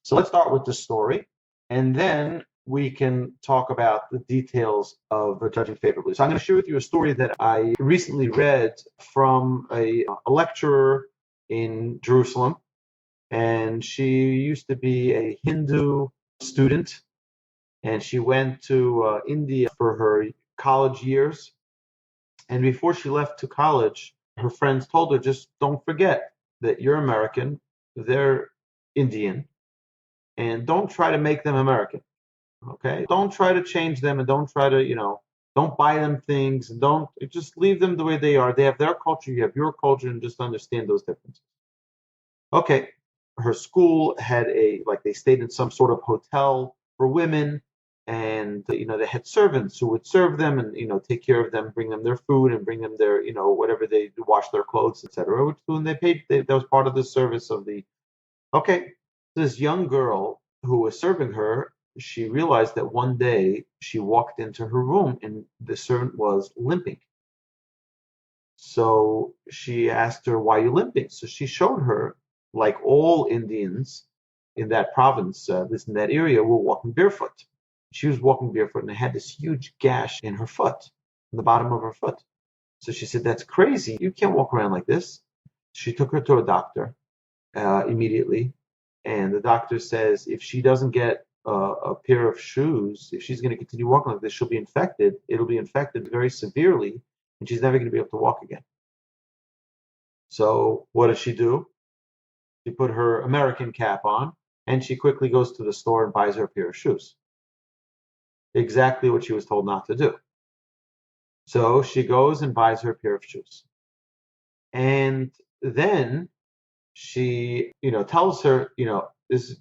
So let's start with the story, and then we can talk about the details of judging favorably. So I'm going to share with you a story that I recently read from a lecturer in Jerusalem, and she used to be a Hindu student, and she went to India for her college years. And before she left to college, her friends told her, just don't forget that you're American, they're Indian, and don't try to make them American. Okay? Don't try to change them, and don't try to, don't buy them things, and don't just leave them the way they are. They have their culture, you have your culture, and just understand those differences. Okay. Her school had like they stayed in some sort of hotel for women, and they had servants who would serve them and take care of them, bring them their food and bring them their whatever they wash their clothes, etc. And they paid. That was part of the service of the. Okay, this young girl who was serving her, she realized that one day she walked into her room and the servant was limping. So she asked her, "Why are you limping?" So she showed her, like all Indians in that province, in that area, were walking barefoot. She was walking barefoot and had this huge gash in her foot, in the bottom of her foot. So she said, "That's crazy. You can't walk around like this." She took her to a doctor immediately, and the doctor says if she doesn't get a pair of shoes, if she's going to continue walking like this, she'll be infected. It'll be infected very severely, and she's never going to be able to walk again. So what does she do? She put her American cap on, and she quickly goes to the store and buys her a pair of shoes. Exactly what she was told not to do. So she goes and buys her a pair of shoes. And then she, tells her, this,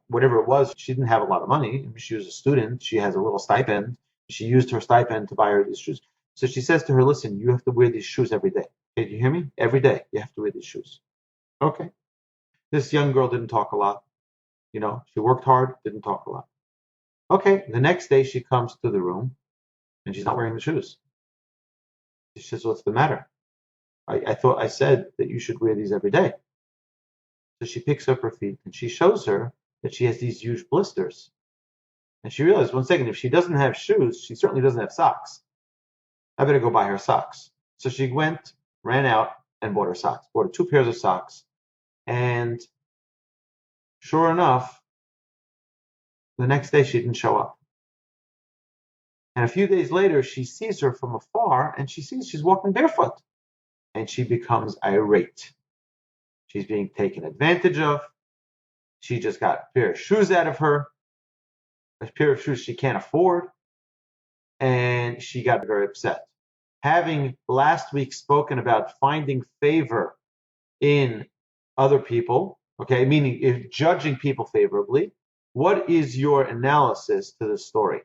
whatever it was, she didn't have a lot of money. She was a student. She has a little stipend. She used her stipend to buy her these shoes. So she says to her, "Listen, you have to wear these shoes every day. Okay, do you hear me? Every day you have to wear these shoes." Okay. This young girl didn't talk a lot. She worked hard, didn't talk a lot. Okay, the next day she comes to the room and she's not wearing the shoes. She says, "What's the matter? I thought I said that you should wear these every day." So she picks up her feet and she shows her that she has these huge blisters. And she realized, one second, if she doesn't have shoes, she certainly doesn't have socks. I better go buy her socks. So she went, ran out, and bought her socks. Bought her 2 pairs of socks. And sure enough, the next day she didn't show up. And a few days later, she sees her from afar, and she sees she's walking barefoot. And she becomes irate. She's being taken advantage of. She just got a pair of shoes out of her, a pair of shoes she can't afford, and she got very upset. Having last week spoken about finding favor in other people, okay, meaning if judging people favorably, what is your analysis to the story?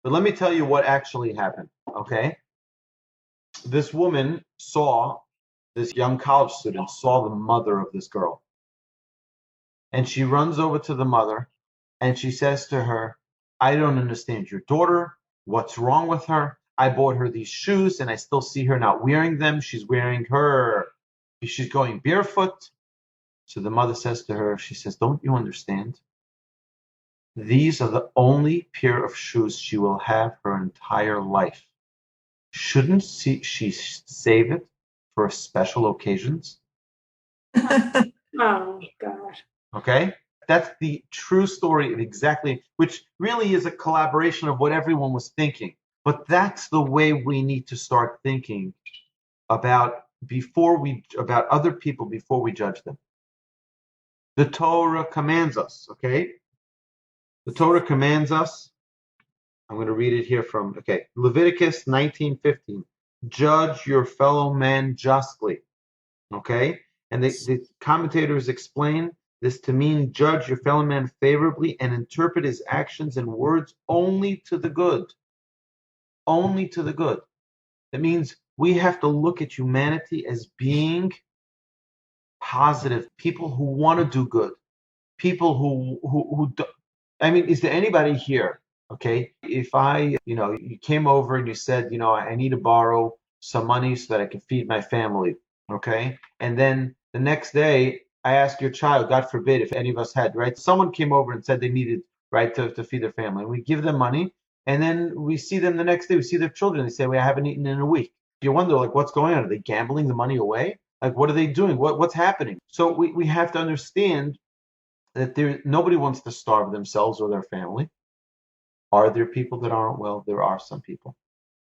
But let me tell you what actually happened, okay? This woman saw, this young college student saw the mother of this girl. And she runs over to the mother and she says to her, "I don't understand your daughter. What's wrong with her? I bought her these shoes and I still see her not wearing them. She's going barefoot." So the mother says to her, she says, "Don't you understand? These are the only pair of shoes she will have her entire life. Shouldn't she save it for special occasions?" Oh, God. Okay? That's the true story of exactly, which really is a collaboration of what everyone was thinking. But that's the way we need to start thinking about other people before we judge them. The Torah commands us, okay? The Torah commands us. I'm going to read it here from, Leviticus 19:15. Judge your fellow man justly, okay? And the commentators explain this to mean judge your fellow man favorably and interpret his actions and words only to the good. Only to the good. That means we have to look at humanity as being positive, people who want to do good, people who do, I mean, is there anybody here, okay, if you came over and you said, I need to borrow some money so that I can feed my family, okay, and then the next day I ask your child, God forbid, if any of us had, right? Someone came over and said they needed, right, to feed their family. And we give them money, and then we see them the next day, we see their children, they say, well, I haven't eaten in a week. You wonder, like, what's going on? Are they gambling the money away? Like, what are they doing? What's happening? So we have to understand that nobody wants to starve themselves or their family. Are there people that aren't? Well, there are some people.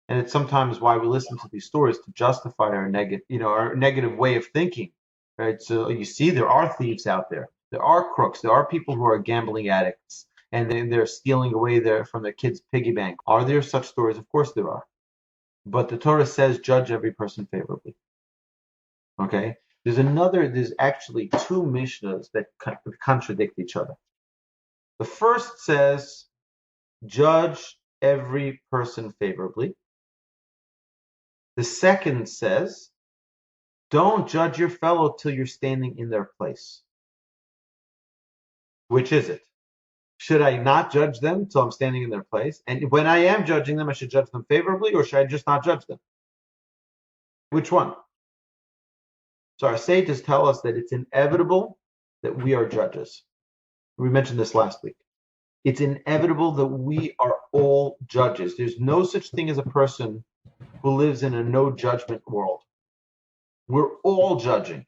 And it's sometimes why we listen to these stories to justify our negative way of thinking, right? So you see, there are thieves out there. There are crooks. There are people who are gambling addicts, and they're stealing away from their kids' piggy bank. Are there such stories? Of course there are. But the Torah says, judge every person favorably. Okay? There's actually two Mishnahs that contradict each other. The first says, judge every person favorably. The second says, don't judge your fellow till you're standing in their place. Which is it? Should I not judge them till I'm standing in their place? And when I am judging them, I should judge them favorably, or should I just not judge them? Which one? So our sages tell us that it's inevitable that we are judges. We mentioned this last week. It's inevitable that we are all judges. There's no such thing as a person who lives in a no judgment world. We're all judging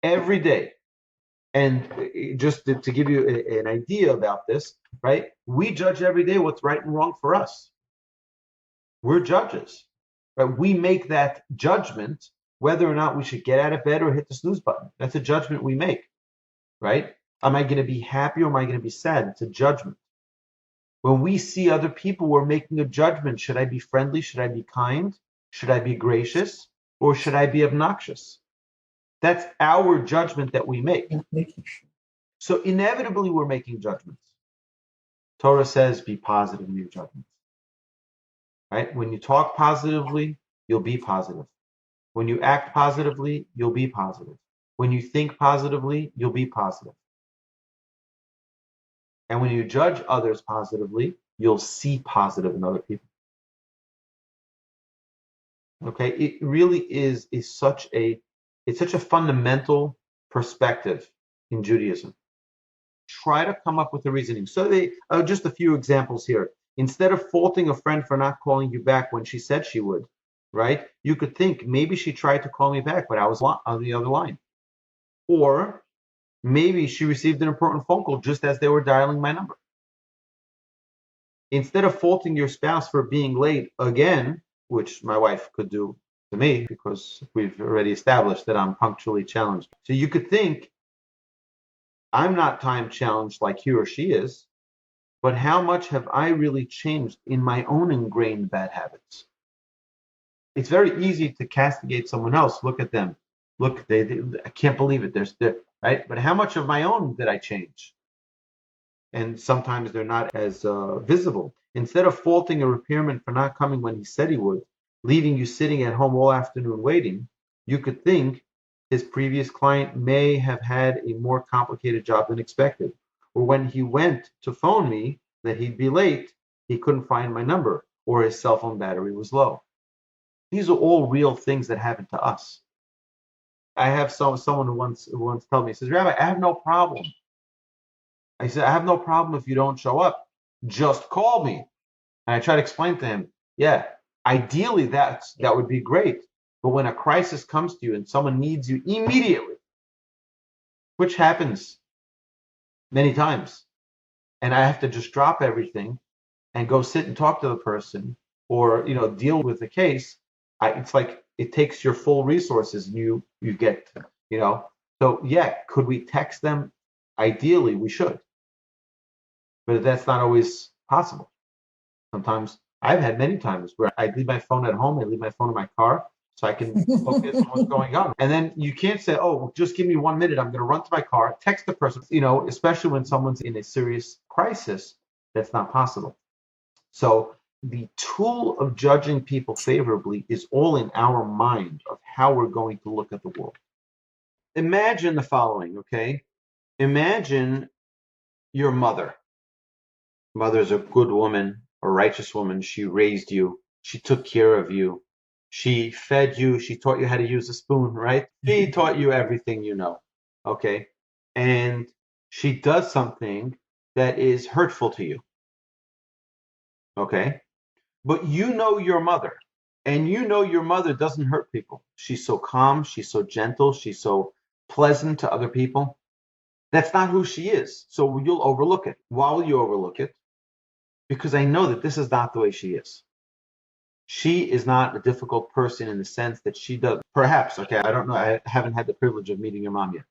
every day. And just to give you an idea about this, right? We judge every day what's right and wrong for us. We're judges, right? We make that judgment whether or not we should get out of bed or hit the snooze button. That's a judgment we make, right? Am I going to be happy or am I going to be sad? It's a judgment. When we see other people, we're making a judgment. Should I be friendly? Should I be kind? Should I be gracious? Or should I be obnoxious? That's our judgment that we make. So inevitably, we're making judgments. Torah says, be positive in your judgments. Right? When you talk positively, you'll be positive. When you act positively, you'll be positive. When you think positively, you'll be positive. And when you judge others positively, you'll see positive in other people. Okay? It really is such a fundamental perspective in Judaism. Try to come up with a reasoning. So just a few examples here. Instead of faulting a friend for not calling you back when she said she would, right? You could think maybe she tried to call me back, but I was on the other line. Or maybe she received an important phone call just as they were dialing my number. Instead of faulting your spouse for being late again, which my wife could do to me because we've already established that I'm punctually challenged. So you could think, I'm not time challenged like he or she is, but how much have I really changed in my own ingrained bad habits? It's very easy to castigate someone else. Look at them. Look, I can't believe it. They're right? But how much of my own did I change? And sometimes they're not as visible. Instead of faulting a repairman for not coming when he said he would, leaving you sitting at home all afternoon waiting, you could think his previous client may have had a more complicated job than expected. Or when he went to phone me that he'd be late, he couldn't find my number, or his cell phone battery was low. These are all real things that happen to us. I have someone who once told me, he says, Rabbi, I have no problem. I said, I have no problem if you don't show up. Just call me. And I try to explain to him, yeah, ideally that would be great. But when a crisis comes to you and someone needs you immediately, which happens many times, and I have to just drop everything and go sit and talk to the person or deal with the case, it's like it takes your full resources and you get, So yeah, could we text them? Ideally, we should. But that's not always possible. Sometimes I've had many times where I leave my phone at home, I leave my phone in my car so I can focus on what's going on. And then you can't say, oh, just give me 1 minute. I'm going to run to my car, text the person, especially when someone's in a serious crisis, that's not possible. So the tool of judging people favorably is all in our mind of how we're going to look at the world. Imagine the following, okay? Imagine your mother. Mother's a good woman, a righteous woman. She raised you. She took care of you. She fed you. She taught you how to use a spoon, right? She taught you everything you know, okay? and she does something that is hurtful to you, okay? But you know your mother, and you know your mother doesn't hurt people. She's so calm, she's so gentle, she's so pleasant to other people. That's not who she is. So you'll overlook it. Why will you overlook it? Because I know that this is not the way she is. She is not a difficult person in the sense that she does. Perhaps, okay, I don't know. I haven't had the privilege of meeting your mom yet.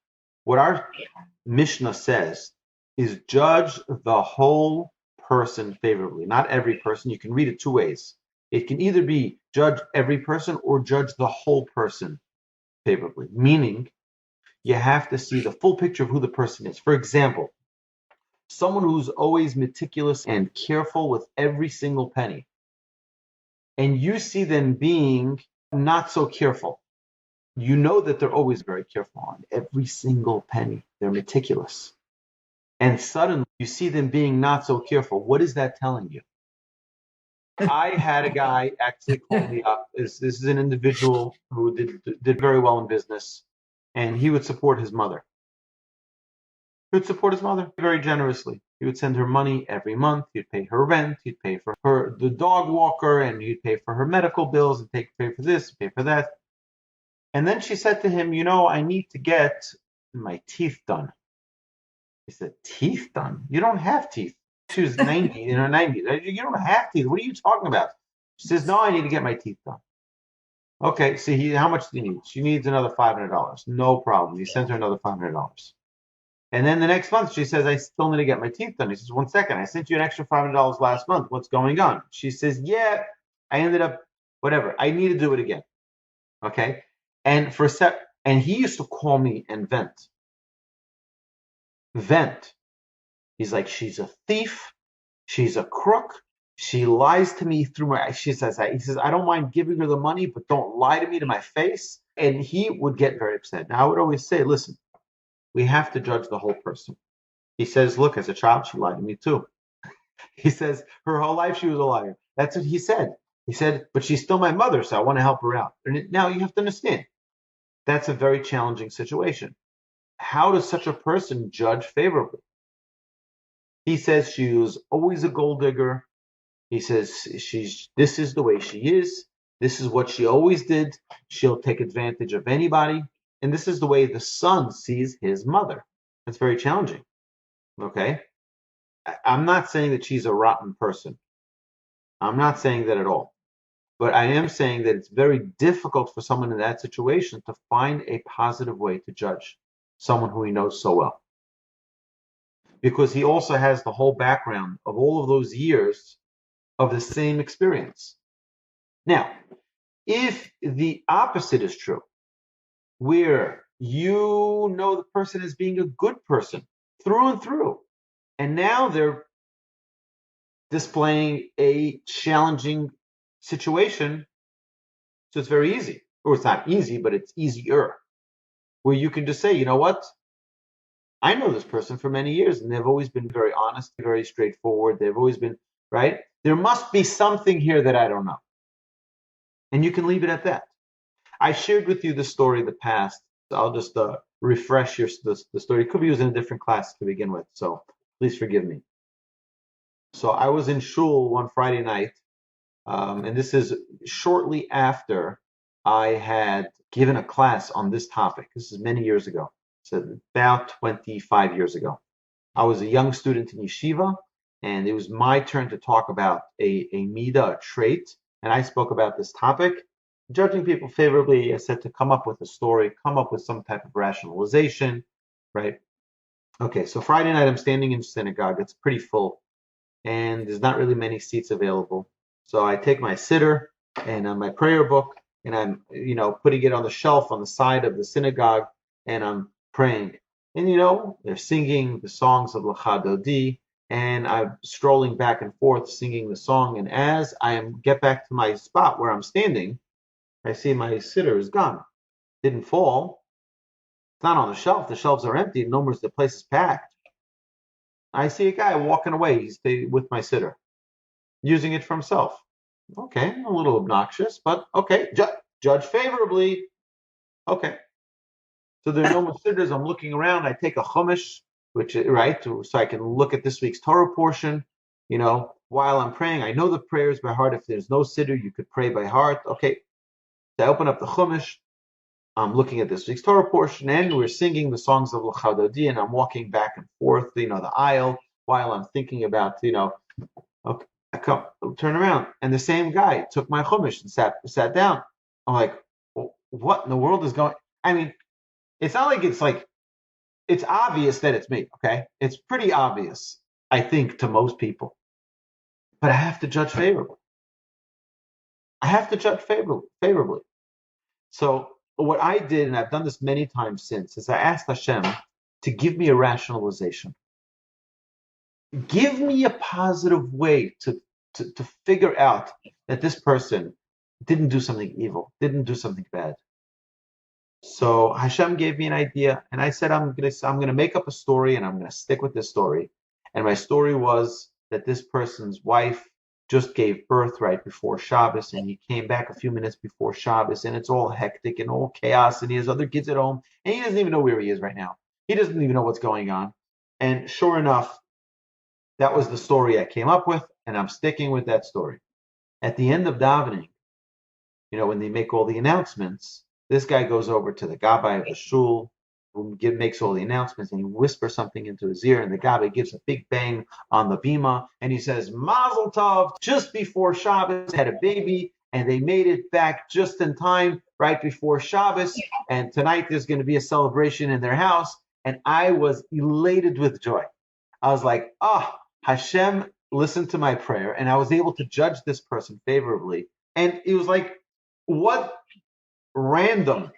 What our Mishnah says is judge the whole person favorably, not every person. You can read it two ways. It can either be judge every person or judge the whole person favorably, meaning you have to see the full picture of who the person is. For example, someone who's always meticulous and careful with every single penny, and you see them being not so careful. You know that they're always very careful on every single penny. They're meticulous. And suddenly you see them being not so careful. What is that telling you? I had a guy actually call me up. This is an individual who did very well in business, and he would support his mother. He would support his mother very generously. He would send her money every month. He'd pay her rent. He'd pay for her the dog walker, and he'd pay for her medical bills, and pay for this, pay for that. And then she said to him, I need to get my teeth done. He said, teeth done? You don't have teeth. She was 90, in her 90s. You don't have teeth. What are you talking about? She says, no, I need to get my teeth done. Okay, so how much do you need? She needs another $500. No problem. He sends her another $500. And then the next month, she says, I still need to get my teeth done. He says, 1 second. I sent you an extra $500 last month. What's going on? She says, yeah, I ended up, whatever. I need to do it again. Okay? And and he used to call me and vent. He's like, she's a thief. She's a crook. She lies to me through he says, I don't mind giving her the money, but don't lie to me to my face. And he would get very upset. Now, I would always say, listen, we have to judge the whole person. He says, look, as a child, she lied to me too. He says, her whole life she was a liar. That's what he said. He said, but she's still my mother, so I want to help her out. And now you have to understand, that's a very challenging situation. How does such a person judge favorably? He says she was always a gold digger. He says this is the way she is. This is what she always did. She'll take advantage of anybody. And this is the way the son sees his mother. That's very challenging. Okay? I'm not saying that she's a rotten person. I'm not saying that at all. But I am saying that it's very difficult for someone in that situation to find a positive way to judge someone who he knows so well. Because he also has the whole background of all of those years of the same experience. Now, if the opposite is true, where you know the person as being a good person through and through, and now they're displaying a challenging situation, so it's very easy. Or it's not easy, but it's easier. Where you can just say, you know what? I know this person for many years, and they've always been very honest, very straightforward. They've always been, right? There must be something here that I don't know. And you can leave it at that. I shared with you the story of the past. I'll just refresh the story. It could be used in a different class to begin with, so please forgive me. So I was in shul one Friday night, and this is shortly after I had given a class on this topic. This is many years ago. So about 25 years ago. I was a young student in yeshiva, and it was my turn to talk about a midah, a trait, and I spoke about this topic. Judging people favorably, I said to come up with a story, come up with some type of rationalization, right? Okay, so Friday night I'm standing in synagogue. It's pretty full, and there's not really many seats available. So I take my sitter and my prayer book, and I'm, putting it on the shelf on the side of the synagogue, and I'm praying. And, they're singing the songs of L'cha Dodi, and I'm strolling back and forth singing the song. And as I get back to my spot where I'm standing, I see my sitter is gone. Didn't fall. It's not on the shelf. The shelves are empty. No more. The place is packed. I see a guy walking away. He's with my sitter, using it for himself. Okay, a little obnoxious, but okay. Judge favorably. Okay. So there are no more sidders. I'm looking around. I take a chumash, right, so I can look at this week's Torah portion. While I'm praying, I know the prayers by heart. If there's no siddur, you could pray by heart. Okay, so I open up the chumash. I'm looking at this week's Torah portion, and we're singing the songs of L'Chadodi, and I'm walking back and forth, the aisle, while I'm thinking about, okay, turn around, and the same guy took my chumash and sat down. I'm like, well, what in the world is going? I mean, it's not like it's obvious that it's me. Okay, it's pretty obvious, I think, to most people, but I have to judge favorably. Favorably. So what I did, and I've done this many times since, is I asked Hashem to give me a rationalization. Give me a positive way to figure out that this person didn't do something evil, didn't do something bad. So Hashem gave me an idea, and I said I'm gonna make up a story, and I'm gonna stick with this story. And my story was that this person's wife just gave birth right before Shabbos, and he came back a few minutes before Shabbos, and it's all hectic and all chaos, and he has other kids at home, and he doesn't even know where he is right now. He doesn't even know what's going on. And sure enough, that was the story I came up with, and I'm sticking with that story. At the end of davening, when they make all the announcements, this guy goes over to the Rabbi of the shul, who makes all the announcements, and he whispers something into his ear, and the Rabbi gives a big bang on the bima, and he says, Mazel Tov, just before Shabbos, had a baby, and they made it back just in time, right before Shabbos, and tonight there's going to be a celebration in their house, and I was elated with joy. I was like, Hashem listened to my prayer, and I was able to judge this person favorably, and it was like, what random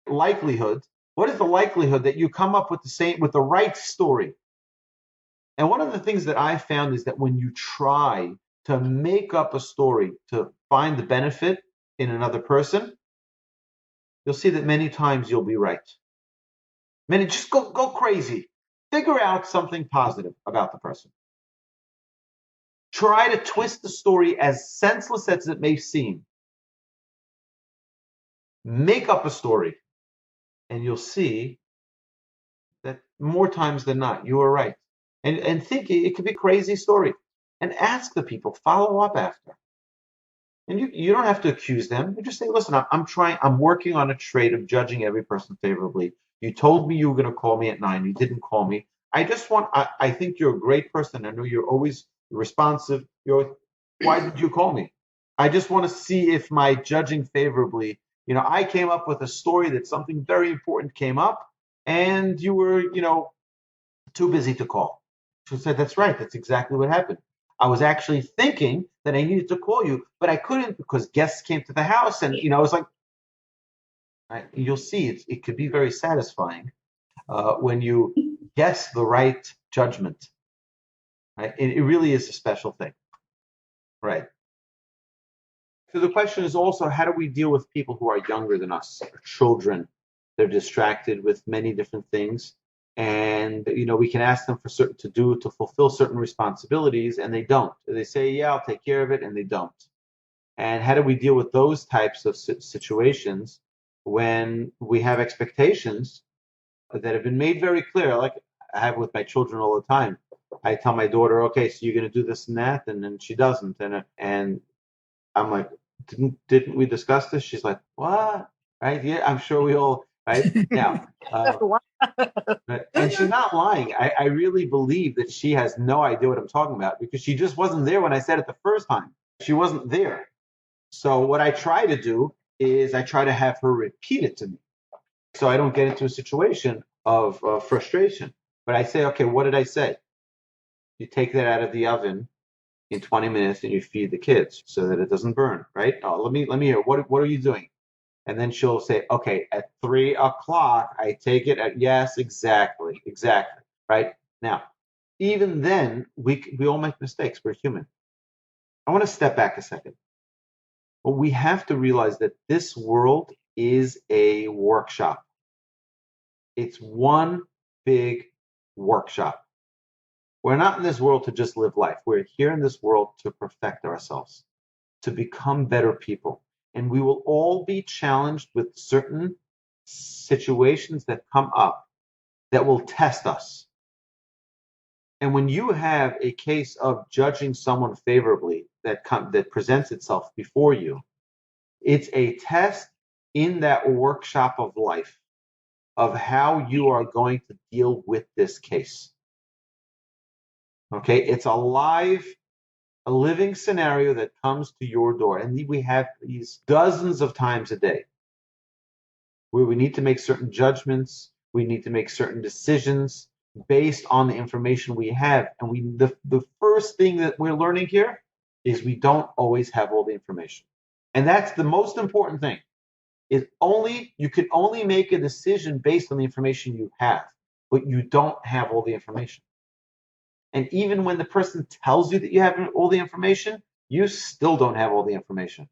likelihood? What is the likelihood that you come up with the right story? And one of the things that I found is that when you try to make up a story to find the benefit in another person, you'll see that many times you'll be right. Just go crazy. Figure out something positive about the person. Try to twist the story as senseless as it may seem. Make up a story, and you'll see that more times than not, you are right. And think it could be a crazy story. And ask the people, follow up after. And you don't have to accuse them. You just say, listen, I'm working on a trait of judging every person favorably. You told me you were going to call me at 9. You didn't call me. I think you're a great person. I know you're always responsive. Why did you call me? I just want to see if my judging favorably, I came up with a story that something very important came up, and you were, too busy to call. She said, that's right. That's exactly what happened. I was actually thinking that I needed to call you, but I couldn't because guests came to the house, and I was like, right, you'll see it could be very satisfying when you guess the right judgment. Right? It really is a special thing, right? So the question is also, how do we deal with people who are younger than us, children? They're distracted with many different things, and we can ask them to fulfill certain responsibilities, and they don't. They say, yeah, I'll take care of it, and they don't. And how do we deal with those types of situations when we have expectations that have been made very clear? Like I have with my children all the time. I tell my daughter, okay, so you're going to do this and that, and then she doesn't, and I'm like, didn't we discuss this? She's like, what? Right? Yeah, I'm sure we all. Right now, and she's not lying. I really believe that she has no idea what I'm talking about because she just wasn't there when I said it the first time. She wasn't there. So what I try to do is I try to have her repeat it to me, so I don't get into a situation of frustration. But I say, okay, what did I say? You take that out of the oven in 20 minutes and you feed the kids so that it doesn't burn, right? Oh, let me hear. What are you doing? And then she'll say, okay, at 3 o'clock, I take it at, yes, exactly, right? Now, even then, we all make mistakes. We're human. I want to step back a second. But we have to realize that this world is a workshop. It's one big workshop. We're not in this world to just live life. We're here in this world to perfect ourselves, to become better people. And we will all be challenged with certain situations that come up that will test us. And when you have a case of judging someone favorably that presents itself before you, it's a test in that workshop of life of how you are going to deal with this case. Okay, it's a living scenario that comes to your door. And we have these dozens of times a day where we need to make certain judgments, we need to make certain decisions based on the information we have. And the first thing that we're learning here is we don't always have all the information. And that's the most important thing. You can only make a decision based on the information you have, but you don't have all the information. And even when the person tells you that you have all the information, you still don't have all the information.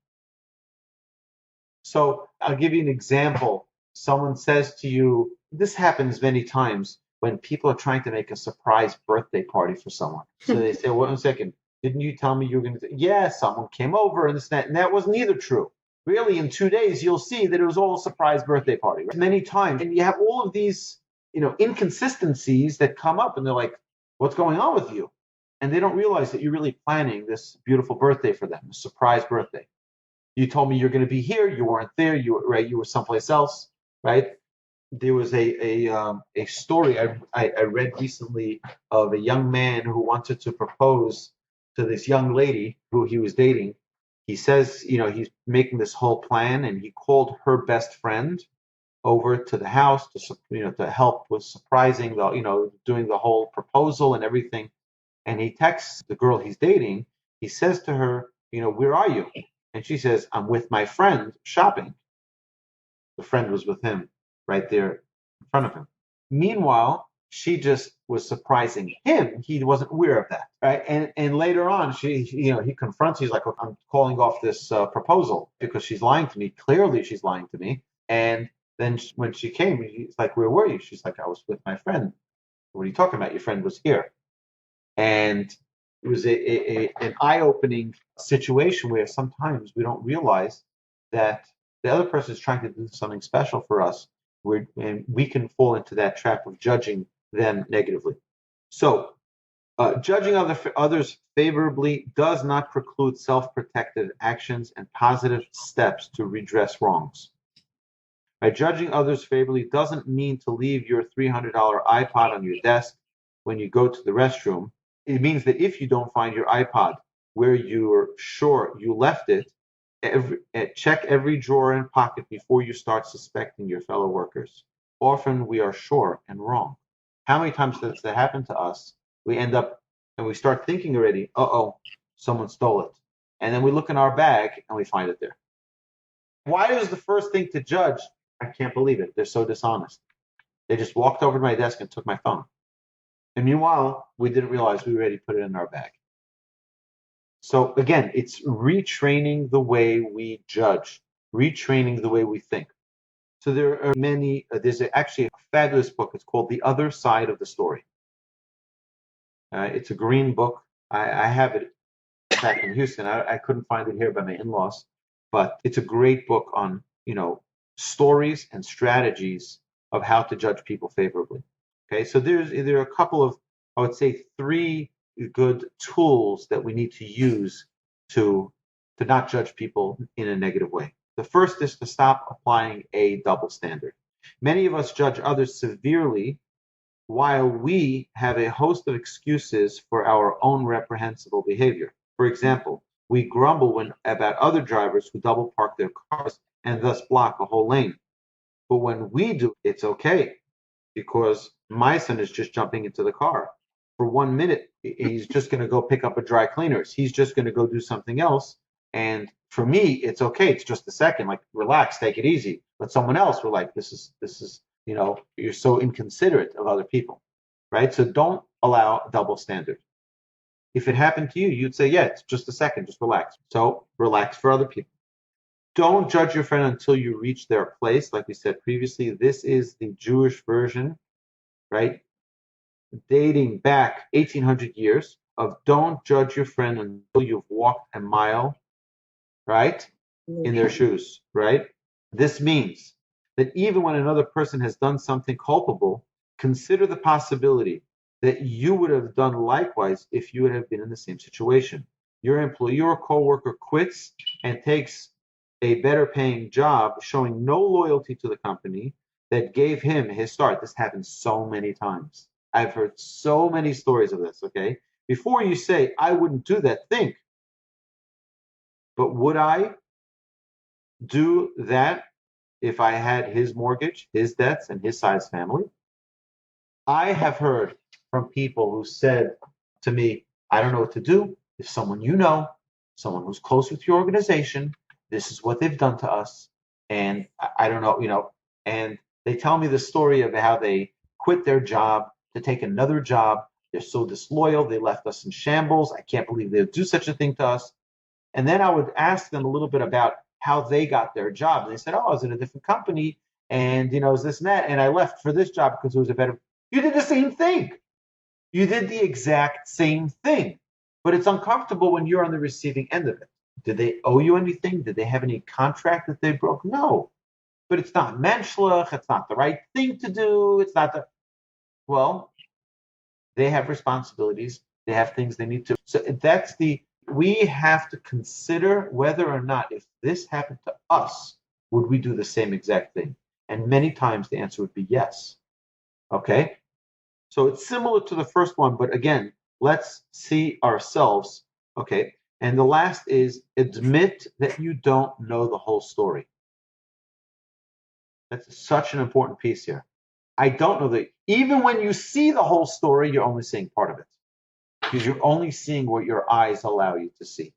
So I'll give you an example. Someone says to you, this happens many times when people are trying to make a surprise birthday party for someone. So they say, well, 1 second, didn't you tell me you were going to do? Yeah, someone came over and this and that wasn't either true. Really, in 2 days, you'll see that it was all a surprise birthday party. Right? Many times, and you have all of these, inconsistencies that come up, and they're like, what's going on with you? And they don't realize that you're really planning this beautiful birthday for them, a surprise birthday. You told me you're going to be here. You weren't there. You were someplace else, right? There was a story I read recently of a young man who wanted to propose to this young lady who he was dating. He says, he's making this whole plan, and he called her best friend over to the house to help with surprising doing the whole proposal and everything. And he texts the girl he's dating. He says to her, where are you? And she says, I'm with my friend shopping. The friend was with him right there in front of him. Meanwhile, she just was surprising him. He wasn't aware of that, right? And later on, he confronts. He's like, "Look, I'm calling off this proposal because she's lying to me. Clearly, she's lying to me." And then when she came, he's like, "Where were you?" She's like, "I was with my friend." "What are you talking about? Your friend was here." And it was an eye-opening situation where sometimes we don't realize that the other person is trying to do something special for us, and we can fall into that trap of judging them negatively. So, judging others favorably does not preclude self-protective actions and positive steps to redress wrongs. By judging others favorably doesn't mean to leave your $300 iPod on your desk when you go to the restroom. It means that if you don't find your iPod where you're sure you left it, check every drawer and pocket before you start suspecting your fellow workers. Often we are sure and wrong. How many times does that happen to us? We end up and we start thinking already, someone stole it. And then we look in our bag and we find it there. Why is the first thing to judge? I can't believe it. They're so dishonest. They just walked over to my desk and took my phone. And meanwhile, we didn't realize we already put it in our bag. So again, it's retraining the way we judge, retraining the way we think. So there are there's actually a fabulous book. It's called The Other Side of the Story. It's a green book. I have it back in Houston. I couldn't find it here by my in-laws, but it's a great book on, stories and strategies of how to judge people favorably. Okay, so there are a couple of, I would say, 3 good tools that we need to use to not judge people in a negative way. The first is to stop applying a double standard. Many of us judge others severely while we have a host of excuses for our own reprehensible behavior. For example, we grumble about other drivers who double park their cars and thus block a whole lane. But when we do, it's okay because my son is just jumping into the car. For 1 minute, he's just going to go pick up a dry cleaners. He's just going to go do something else. And for me, it's okay. It's just a second. Like, relax, take it easy. But someone else, we're like, this is, you're so inconsiderate of other people, right? So don't allow a double standard. If it happened to you, you'd say, yeah, it's just a second, just relax. So relax for other people. Don't judge your friend until you reach their place. Like we said previously, this is the Jewish version, right? Dating back 1800 years of don't judge your friend until you've walked a mile, right? In their shoes, right? This means that even when another person has done something culpable, consider the possibility that you would have done likewise if you would have been in the same situation. Your employee or coworker quits and takes a better paying job, showing no loyalty to the company that gave him his start. This happens so many times. I've heard so many stories of this, okay? Before you say, I wouldn't do that, think, but would I do that if I had his mortgage, his debts, and his size family? I have heard from people who said to me, I don't know what to do. If someone you know, someone who's close with your organization, this is what they've done to us. And I don't know, and they tell me the story of how they quit their job to take another job. They're so disloyal. They left us in shambles. I can't believe they would do such a thing to us. And then I would ask them a little bit about how they got their job. And they said, I was in a different company and, it was this and that. And I left for this job because it was a better. You did the same thing. You did the exact same thing. But it's uncomfortable when you're on the receiving end of it. Did they owe you anything? Did they have any contract that they broke? No. But it's not menschlich. It's not the right thing to do. It's not the. Well, they have responsibilities. They have things they need to. So we have to consider whether or not if this happened to us, would we do the same exact thing? And many times the answer would be yes. Okay? So it's similar to the first one, but again, let's see ourselves. Okay? And the last is admit that you don't know the whole story. That's such an important piece here. I don't know that even when you see the whole story, you're only seeing part of it. Because you're only seeing what your eyes allow you to see.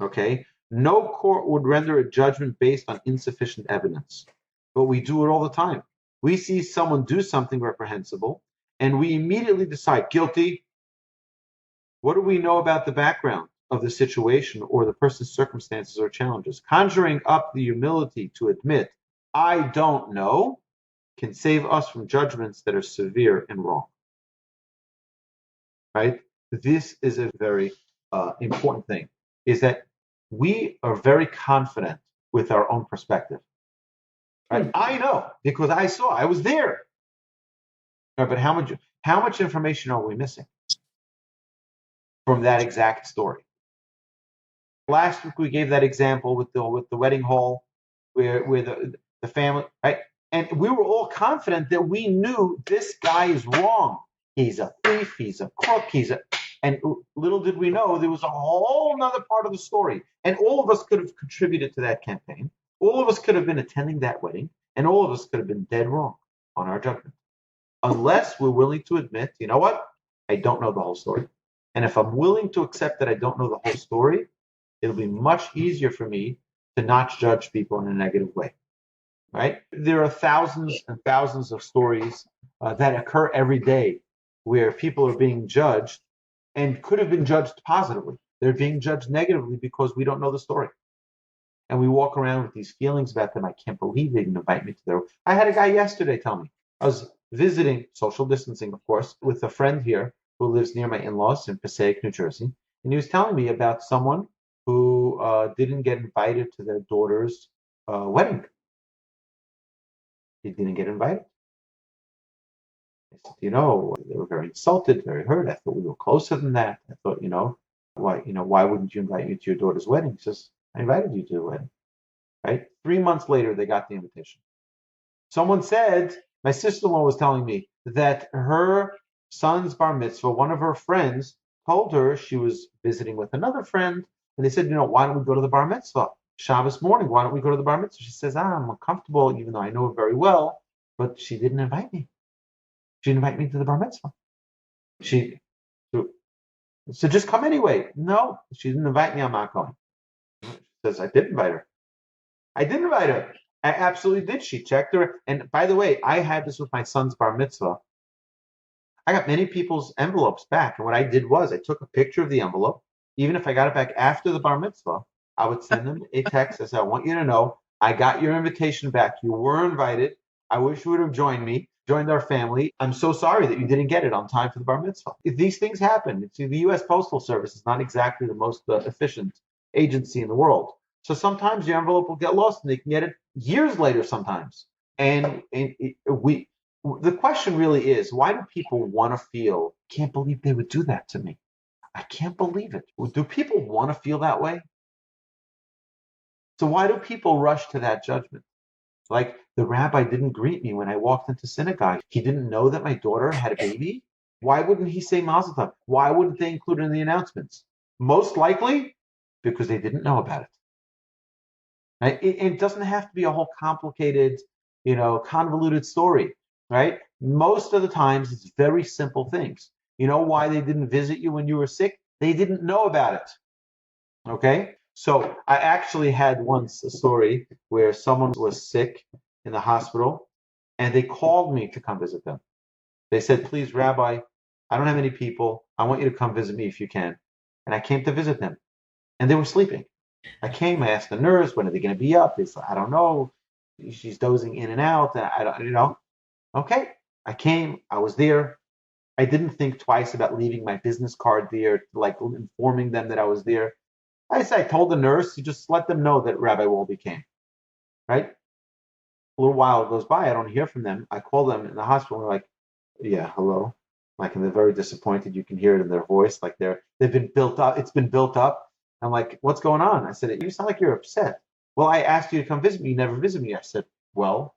Okay? No court would render a judgment based on insufficient evidence. But we do it all the time. We see someone do something reprehensible, and we immediately decide, guilty. What do we know about the background of the situation or the person's circumstances or challenges? Conjuring up the humility to admit, I don't know, can save us from judgments that are severe and wrong. Right? This is a very important thing, is that we are very confident with our own perspective. Right? I know because I was there. Right, but how much information are we missing from that exact story? Last week we gave that example with the wedding hall where the family, right? And we were all confident that we knew this guy is wrong. He's a thief, he's a crook, and little did we know there was a whole other part of the story. And all of us could have contributed to that campaign. All of us could have been attending that wedding, and all of us could have been dead wrong on our judgment. Unless we're willing to admit, you know what? I don't know the whole story. And if I'm willing to accept that I don't know the whole story, it'll be much easier for me to not judge people in a negative way. Right? There are thousands and thousands of stories that occur every day where people are being judged and could have been judged positively. They're being judged negatively because we don't know the story. And we walk around with these feelings about them. I can't believe they didn't invite me to their. I had a guy yesterday tell me, I was visiting, social distancing, of course, with a friend here who lives near my in-laws in Passaic, New Jersey. And he was telling me about someone who didn't get invited to their daughter's wedding. He didn't get invited. I said, they were very insulted, very hurt. I thought we were closer than that. I thought, why wouldn't you invite me to your daughter's wedding? He says, I invited you to the wedding. Right? 3 months later, they got the invitation. Someone said, my sister-in-law was telling me that her son's bar mitzvah, one of her friends told her she was visiting with another friend, and they said, why don't we go to the bar mitzvah? Shabbos morning, why don't we go to the bar mitzvah? She says, I'm uncomfortable, even though I know her very well, but she didn't invite me. She didn't invite me to the bar mitzvah. So just come anyway. No, she didn't invite me, I'm not going. She says, I did invite her. I absolutely did. She checked her. And by the way, I had this with my son's bar mitzvah. I got many people's envelopes back. And what I did was I took a picture of the envelope. Even if I got it back after the bar mitzvah, I would send them a text. I said, I want you to know I got your invitation back. You were invited. I wish you would have joined our family. I'm so sorry that you didn't get it on time for the bar mitzvah. If these things happen, the U.S. Postal Service is not exactly the most efficient agency in the world. So sometimes your envelope will get lost and they can get it years later sometimes. The question really is, why do people want to feel, can't believe they would do that to me? I can't believe it. Do people want to feel that way? So why do people rush to that judgment? Like the rabbi didn't greet me when I walked into synagogue. He didn't know that my daughter had a baby. Why wouldn't he say Mazel Tov? Why wouldn't they include it in the announcements? Most likely because they didn't know about it. Right? It doesn't have to be a whole complicated, convoluted story, right? Most of the times it's very simple things. You know why they didn't visit you when you were sick? They didn't know about it. Okay? So I actually had once a story where someone was sick in the hospital and they called me to come visit them. They said, please, Rabbi, I don't have any people. I want you to come visit me if you can. And I came to visit them and they were sleeping. I came, I asked the nurse, when are they going to be up? They said, I don't know. She's dozing in and out. And I don't. Okay. I came, I was there. I didn't think twice about leaving my business card there, like informing them that I was there. I told the nurse, you just let them know that Rabbi Wolbe came, right? A little while goes by, I don't hear from them. I call them in the hospital, and they're like, yeah, hello. Like, and they're very disappointed. You can hear it in their voice. Like they've been built up. It's been built up. I'm like, what's going on? I said, you sound like you're upset. Well, I asked you to come visit me. You never visit me. I said, well,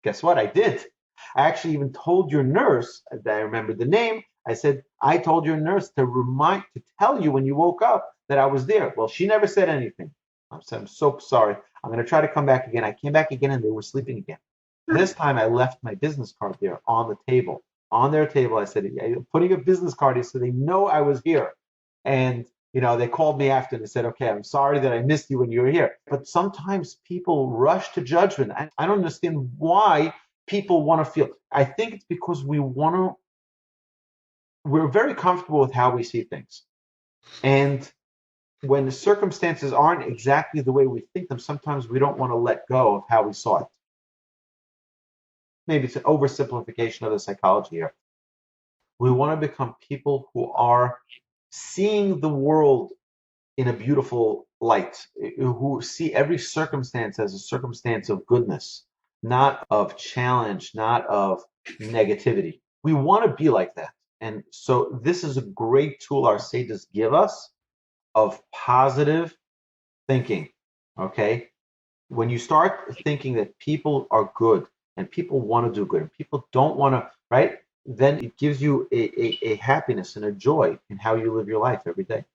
guess what? I did. I actually even told your nurse that I remembered the name. I said, I told your nurse to tell you when you woke up that I was there. Well, she never said anything. I said, I'm so sorry. I'm going to try to come back again. I came back again and they were sleeping again. This time I left my business card there on the table. On their table, I said, I'm putting a business card here so they know I was here. And they called me after and they said, okay, I'm sorry that I missed you when you were here. But sometimes people rush to judgment. I don't understand why people want to feel. I think it's because we're very comfortable with how we see things. And when the circumstances aren't exactly the way we think them, sometimes we don't want to let go of how we saw it. Maybe it's an oversimplification of the psychology here. We want to become people who are seeing the world in a beautiful light, who see every circumstance as a circumstance of goodness, not of challenge, not of negativity. We want to be like that. And so this is a great tool our sages give us of positive thinking. Okay? When you start thinking that people are good and people want to do good and people don't want to, right? Then it gives you a happiness and a joy in how you live your life every day.